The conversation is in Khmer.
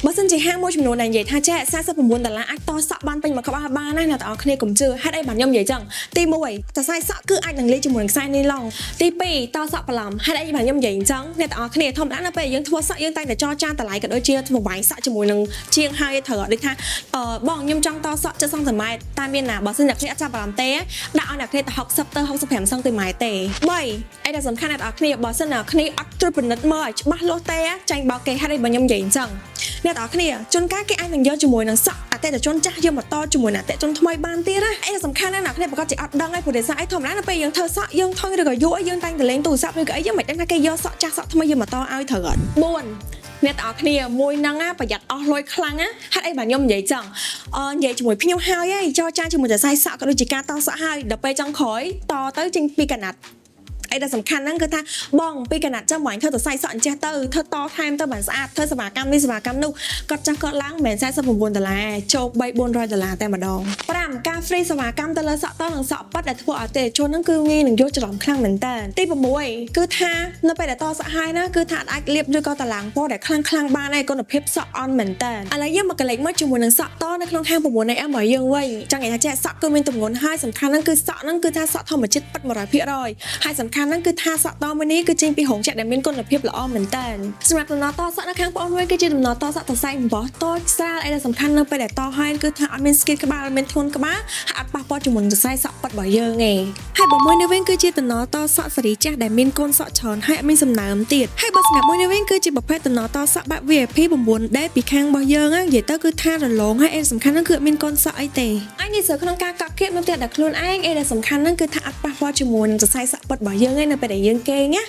បើសិនជាហាងមួយចំនួនដែលនិយាយថាចេះ$49អាចតសក់បានពេញមួយក្បាលបានណាអ្នកទាំងអស់គ្នាកុំជឿហេតុអីបានខ្ញុំនិយាយចឹងទី1តខ្សែសក់គឺអាចនឹងលាយជាមួយនឹងខ្សែនីឡុងទី2តសក់បន្លំហេតុអីបានខ្ញុំនិយាយអញ្ចឹងអ្នកទាំងអស់គ្នាធម្មតានៅពេលយើងធ្វើសក់យើងតែងតែចរចាតម្លៃក៏ដូចជាធ្វើវាយសក់ជាមួយនឹងជាងហើយត្រូវដូចថាបងខ្ញុំចង់តសក់70សង់ទីម៉ែត្រតែមានណាបើសិនអ្នកគ្នាអត់ចាប់អារម្មណ៍ទេដាក់ឲ្យអ្នកគ្នាទៅ60ទៅ65សង់ទីម៉ែត្រទេ3អីដែលសំខាន់អ្នកទាំងអស់គ្នាបើសិនអ្នកគ្នាអត់ត្រួតពិនិត្យមើលឲ្យច្បាស់លាស់ទេចាញ់បោកគេហេតុអីបានខ្ញុំនិយាយអញ្ចឹងអ្នកទាំងអស់គ្នាជួនកាលគេអាចនឹងយកជាមួយនឹងសក់អតិថិជនចាស់យកមកតជាមួយនឹងអតិថិជនថ្មីបានទៀតណាអីសំខាន់ណាស់អ្នកគ្នាប្រកាសជាអត់ដឹងឯងព្រោះតែសារអីធម្មតានៅពេលយើងធ្វើសក់យើងថយឬក៏យូរអីយើងតែងតែលេងទូរស័ព្ទឬក៏អីយើងមិនដឹងថាគេយកសក់ចាស់សក់ថ្មីយកមកតឲ្យត្រូវអត់4អ្នកទាំងអស់គ្នាមួយហ្នឹងប្រយ័ត្នអស់លុយខ្លាំងណាហេតុអីបាទខ្ញុំនិយាយចឹងនិយាយជាមួយភ្ញៀវហើយចរចាជាមួយតែខ្សែសក់ក៏ដូចជាការតសក់ហើយដល់ពេលចុងក្រោយតទៅចេញពីកណាត់អីដែលសំខាន់ហ្នឹងគឺថាបងពីកណាត់ចាំបងធ្វើទៅខ្សែសក់អញ្ចេះទៅធ្វើតថែមទៅបានស្អាតធ្វើសេវាកម្មនេះសេវាកម្មនោះគាត់ចាស់គាត់ឡើងមិនមែន$49ចូល$300-400តែម្ដង5ការ free សេវាកម្មទៅលើសក់តនិងសក់ប៉ិតដែលធ្វើឲ្យអតិថិជនហ្នឹងគឺងាយនឹងយកច្រឡំខ្លាំងមែនតើទី6គឺថានៅពេលដែលតសក់ហើយណាគឺថាអាចលាបឬក៏តឡើងពណ៌ដែលខ្លាំងបានហើយគុណភាពសក់អន់មែនតើឥឡូវយើងមកកលេចមកជាមួយនឹងសក់តនៅក្នុងហាង 9AM របស់យើងវិញចង់និយាយថាចេះសក់គឺមានទម្ងន់ហើយសំខាន់ហ្នឹងគឺសក់ហ្នឹងគឺថាសក់ធម្មជាតិពិត100%ហើយសំខាន់ហ្នឹងគឺថាសក់តមួយនេះគឺចេញពីរោងចក្រដែលមានគុណភាពល្អមែនតើសម្រាប់ដំណើរតសក់នៅខាងបងវិញគឺជាដំណើរតសក់សរសៃអំបោះតូចស្រាលអីដែលសំខាន់នៅពេលដែលតហើយគឺថាអត់មានស្គីតក្បាលអត់មានធ្ងន់ក្បាលហើយអត់ប៉ះពាល់ជាមួយនឹងសរសៃសក់ប៉ិតរបស់យើងទេហើយបើមួយនេះវិញគឺជាដំណើរតសក់សេរីចាស់ដែលមានកូនសក់ច្រើនហើយអត់មានសំណើមទៀតហើយបើសម្រាប់មួយនេះវិញគឺជាប្រភេទដំណើរតសក់បែប VIP 9D ពីខាងរបស់យើងនិយាយទៅគឺថារលោងហើយអីសំខាន់ហ្នឹងគឺអត់មានកូនសក់អីទេអញនិយាយស្រួលក្នុងការកក់គៀបនៅផ្ទះដល់ខ្លួនឯងអីដែលសំខាន់ហ្នឹងគឺថាអត់ប៉ះពាល់ជាមួយនឹងសរសៃសក់ប៉ិតរបស់យើងឯងនៅពេលដែលយើងគេងណា